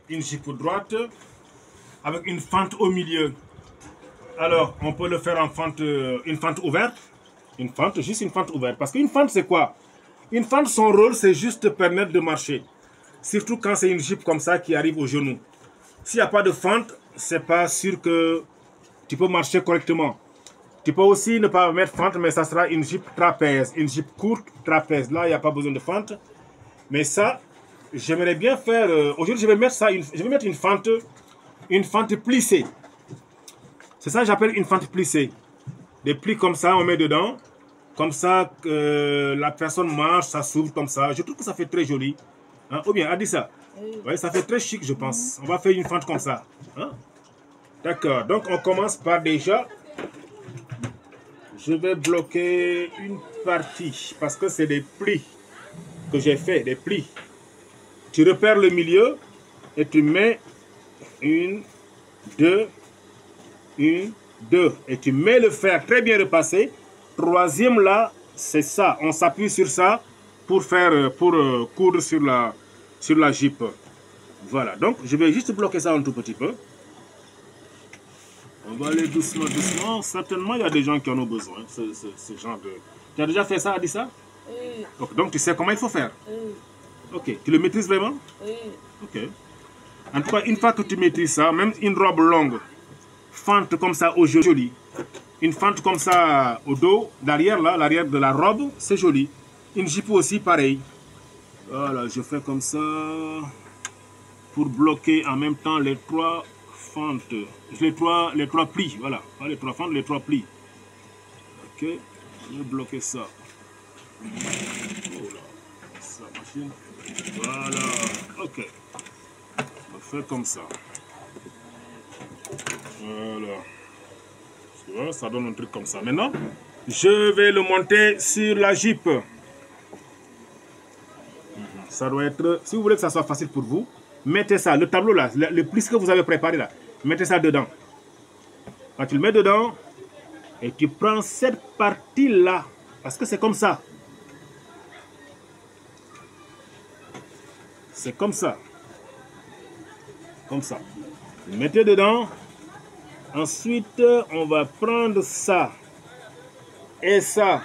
une jupe droite avec une fente au milieu. Alors, on peut le faire en fente, une fente ouverte. Une fente, juste une fente ouverte. Parce qu'une fente, c'est quoi? Une fente, son rôle, c'est juste de permettre de marcher. Surtout quand c'est une jupe comme ça qui arrive au genou. S'il n'y a pas de fente, c'est pas sûr que tu peux marcher correctement. Tu peux aussi ne pas mettre fente, mais ça sera une jupe trapèze. Une jupe courte trapèze. Là, il n'y a pas besoin de fente. Mais ça, j'aimerais bien faire... Aujourd'hui, je vais mettre ça. Je vais mettre une fente plissée. C'est ça que j'appelle une fente plissée. Des plis comme ça, on met dedans. Comme ça, la personne marche, ça s'ouvre comme ça. Je trouve que ça fait très joli. Hein? Ou bien, a dit ça. Oui, ça fait très chic, je pense. On va faire une fente comme ça. Hein? D'accord. Donc, on commence par déjà... Je vais bloquer une partie. Parce que c'est des plis que j'ai fait. Des plis. Tu repères le milieu. Et tu mets une, deux... Une, deux. Et tu mets le fer très bien repassé. Troisième là, c'est ça. On s'appuie sur ça pour faire, coudre sur la jupe. Voilà. Donc, je vais juste bloquer ça un tout petit peu. On va aller doucement, doucement. Certainement, il y a des gens qui en ont besoin. Ce genre de... Tu as déjà fait ça, Adissa? Oui. Donc, tu sais comment il faut faire? Oui. Ok. Tu le maîtrises vraiment? Oui. Ok. En tout cas, une fois que tu maîtrises ça, même une robe longue, fente comme ça au joli. Une fente comme ça au dos, derrière là, l'arrière de la robe, c'est joli. Une jupe aussi, pareil. Voilà, je fais comme ça pour bloquer en même temps les trois fentes, les trois plis, voilà. Pas les trois fentes, les trois plis. Ok, je vais bloquer ça. Voilà, ça machine. Voilà, ok. On fait comme ça. Voilà. Tu vois, ça donne un truc comme ça. Maintenant, je vais le monter sur la jupe. Ça doit être... Si vous voulez que ça soit facile pour vous, mettez ça, le tableau là, le pli que vous avez préparé là, mettez ça dedans. Quand tu le mets dedans, et tu prends cette partie là, parce que c'est comme ça. C'est comme ça. Comme ça. Vous mettez dedans. Ensuite, on va prendre ça et ça.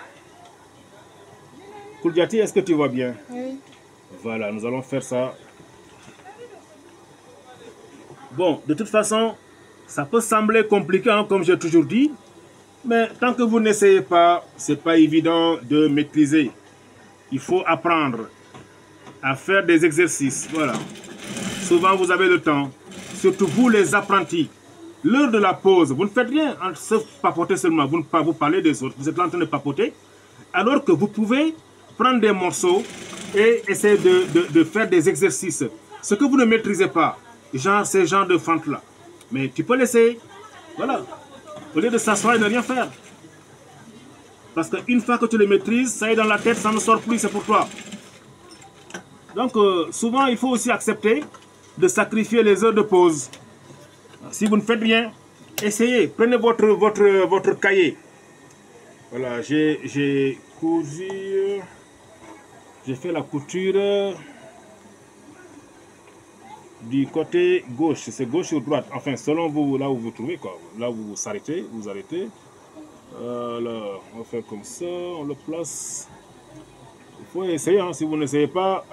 Kouliati, est-ce que tu vois bien? Oui. Voilà, nous allons faire ça. Bon, de toute façon, ça peut sembler compliqué, hein, comme j'ai toujours dit. Mais tant que vous n'essayez pas, c'est pas évident de maîtriser. Il faut apprendre à faire des exercices. Voilà. Souvent, vous avez le temps. Surtout vous, les apprentis. L'heure de la pause, vous ne faites rien, se papoter seulement, vous ne pas vous parlez des autres, vous êtes là en train de papoter, alors que vous pouvez prendre des morceaux et essayer de faire des exercices. Ce que vous ne maîtrisez pas, genre ces genres de fentes-là, mais tu peux l'essayer, voilà, au lieu de s'asseoir et ne rien faire. Parce qu'une fois que tu le maîtrises, ça est dans la tête, ça ne sort plus, c'est pour toi. Donc, souvent, il faut aussi accepter de sacrifier les heures de pause. Si vous ne faites rien, essayez. Prenez votre cahier. Voilà, j'ai cousu. J'ai fait la couture du côté gauche. C'est gauche ou droite. Enfin, selon vous, là où vous trouvez, quoi. Là où vous s'arrêtez, vous arrêtez. Alors, on va faire comme ça. On le place. Il faut essayer. Hein. Si vous n'essayez pas,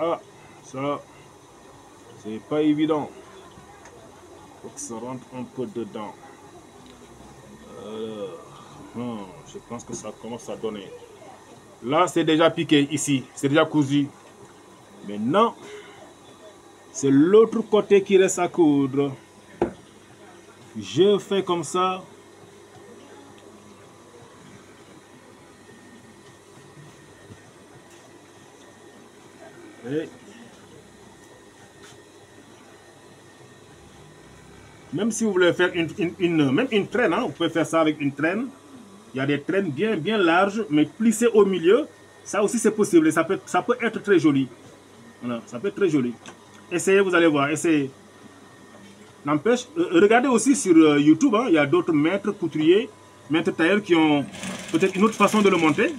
ça, c'est pas évident. Il faut que ça rentre un peu dedans. Je pense que ça commence à donner. Là, c'est déjà piqué ici. C'est déjà cousu. Maintenant, c'est l'autre côté qui reste à coudre. Je fais comme ça. Et même si vous voulez faire même une traîne, hein, vous pouvez faire ça avec une traîne. Il y a des traînes bien larges, mais plissées au milieu. Ça aussi, c'est possible. Et ça peut être très joli. Voilà, ça peut être très joli. Essayez, vous allez voir. Essayez. N'empêche, regardez aussi sur YouTube. Hein, il y a d'autres maîtres couturiers, maîtres tailleurs qui ont peut-être une autre façon de le monter,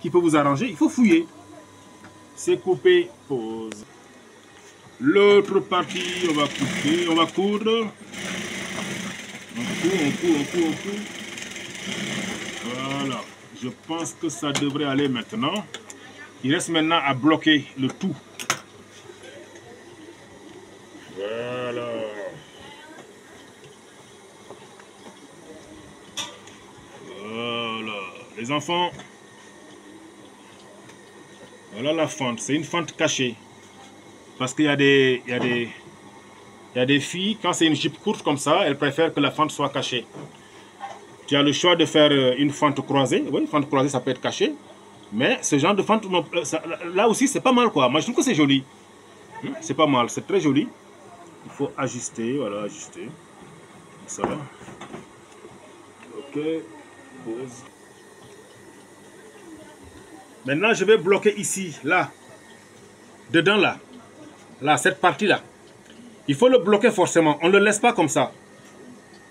qui peut vous arranger. Il faut fouiller. C'est coupé, pause. L'autre partie, on va couper, on va coudre. On coud. Voilà. Je pense que ça devrait aller maintenant. Il reste maintenant à bloquer le tout. Voilà. Voilà. Les enfants, voilà la fente. C'est une fente cachée. Parce qu'il y a des filles, quand c'est une jupe courte comme ça, elles préfèrent que la fente soit cachée. Tu as le choix de faire une fente croisée. Oui, une fente croisée, ça peut être caché. Mais ce genre de fente, là aussi, c'est pas mal, quoi. Moi, je trouve que c'est joli. C'est pas mal, c'est très joli. Il faut ajuster, voilà, ajuster. Ça va. Ok, pause. Maintenant, je vais bloquer ici, là. Dedans, là. Là, cette partie-là. Il faut le bloquer forcément. On ne le laisse pas comme ça.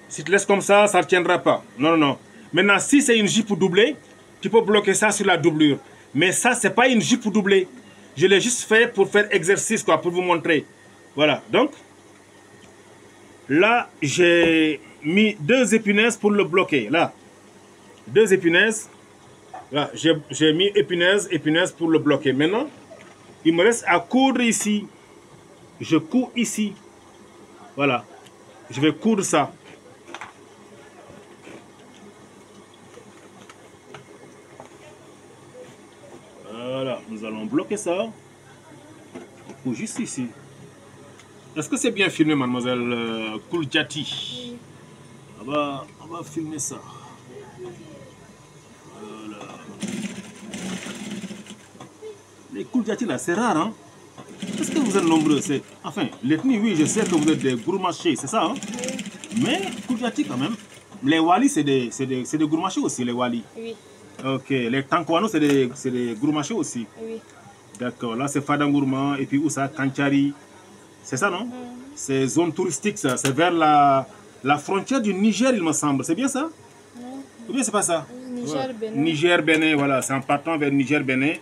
Si tu laisses comme ça, ça ne tiendra pas. Non, non. Maintenant, si c'est une jupe doublée, tu peux bloquer ça sur la doublure. Mais ça, ce n'est pas une jupe doublée. Je l'ai juste fait pour faire exercice, quoi, pour vous montrer. Voilà. Donc, là, j'ai mis 2 épinaises pour le bloquer. Là, 2 épinaises. Là, j'ai mis épinaises pour le bloquer. Maintenant, il me reste à coudre ici. Je couds ici. Voilà. Je vais coudre ça. Voilà. Nous allons bloquer ça. Ou juste ici. Est-ce que c'est bien filmé, mademoiselle Kouljati? Oui. On va filmer ça. Voilà. Les Kouljati là, c'est rare, hein? Est-ce que vous êtes nombreux? Enfin, l'ethnie, oui, je sais que vous êtes des gourmachés, c'est ça, hein? Oui. Mais Kouljati quand même. Les Wali, c'est des gourmachés aussi, les Wali. Oui. Ok, les Tankouanos, c'est des gourmachés aussi. Oui. D'accord, là c'est Fadangourma, et puis où ça? Kanchari. C'est ça, non? C'est zone touristique, ça. C'est vers la frontière du Niger, il me semble. C'est bien ça? Ou bien c'est pas ça? Niger-Bénin. Niger-Bénin, voilà. C'est en partant vers Niger-Bénin.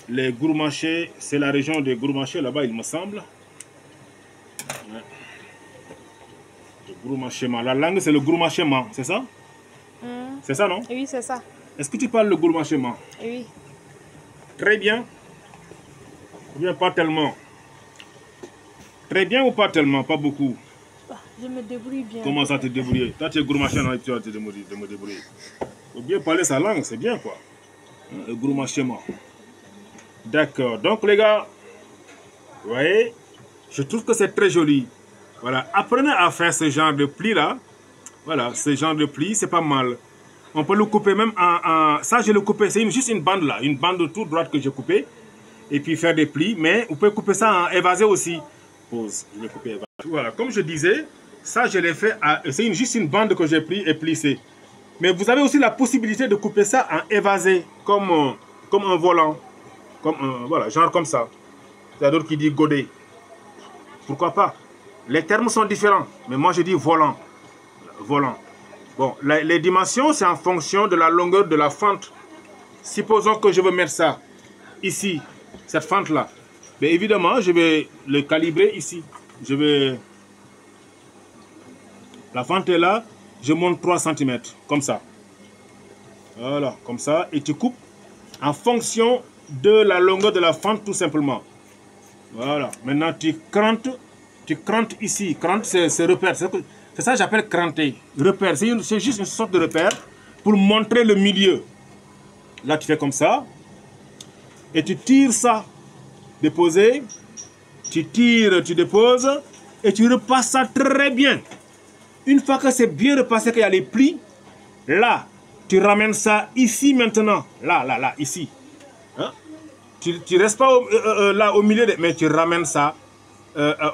Les gourmachés, c'est la région des gourmachés là-bas, il me semble. Ouais. Le gourmachéma. La langue, c'est le gourmachéma, c'est ça? C'est ça, non? Oui, c'est ça. Est-ce que tu parles le gourmachéma? Oui. Très bien. Ou bien pas tellement? Très bien ou pas tellement? Pas beaucoup? Je me débrouille bien. Comment ça te débrouiller? Toi, tu es gourmachéma, tu vas te débrouiller. Il faut bien parler sa langue, c'est bien, quoi. Le gourmachéma. D'accord. Donc, les gars, vous voyez, je trouve que c'est très joli. Voilà. Apprenez à faire ce genre de pli-là. Voilà, ce genre de pli, c'est pas mal. On peut le couper même en... Ça, je l'ai coupé. C'est juste une bande, là. Une bande toute droite que j'ai coupée. Et puis faire des plis. Mais vous pouvez couper ça en évasé aussi. Pause. Je vais couper évasé. Voilà. Comme je disais, ça, je l'ai fait... C'est juste une bande que j'ai pris et plissé. Mais vous avez aussi la possibilité de couper ça en évasé. Comme un volant. Voilà, genre comme ça. Il y a d'autres qui disent godet. Pourquoi pas? Les termes sont différents. Mais moi, je dis volant. Volant. Bon, les dimensions, c'est en fonction de la longueur de la fente. Supposons que je veux mettre ça ici, cette fente-là. Mais évidemment, je vais le calibrer ici. La fente est là, je monte 3 cm, comme ça. Voilà, comme ça. Et tu coupes en fonction de la longueur de la fente, tout simplement. Voilà. Maintenant, tu crantes ici. Crante, c'est repère. C'est ça que j'appelle cranter. Repère, c'est juste une sorte de repère pour montrer le milieu. Là, tu fais comme ça. Et tu tires ça. Déposer. Tu tires, tu déposes. Et tu repasses ça très bien. Une fois que c'est bien repassé, qu'il y a les plis, là, tu ramènes ça ici maintenant. Là, ici. Hein? Tu restes pas là au milieu, mais tu ramènes ça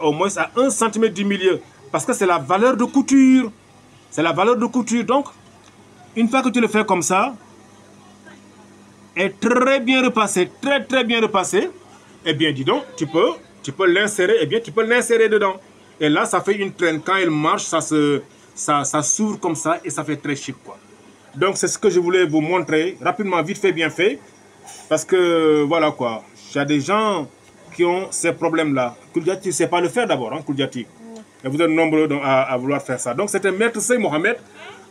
au moins à 1 cm du milieu. Parce que c'est la valeur de couture. C'est la valeur de couture. Donc, une fois que tu le fais comme ça, est très bien repassé, très bien repassé, eh bien, dis donc, tu peux l'insérer, eh bien, tu peux l'insérer dedans. Et là, ça fait une traîne. Quand elle marche, ça s'ouvre comme ça et ça fait très chic, quoi. Donc, c'est ce que je voulais vous montrer. Rapidement, vite fait, bien fait. Parce que, voilà, quoi. Il y a des gens qui ont ces problèmes-là. Kouliati ne sait pas le faire d'abord, hein, Kouliati. Et vous êtes nombreux donc, à vouloir faire ça. Donc c'était Maître Sey Mohamed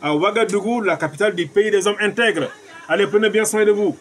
à Ouagadougou, la capitale du pays des hommes intègres. Allez, prenez bien soin de vous.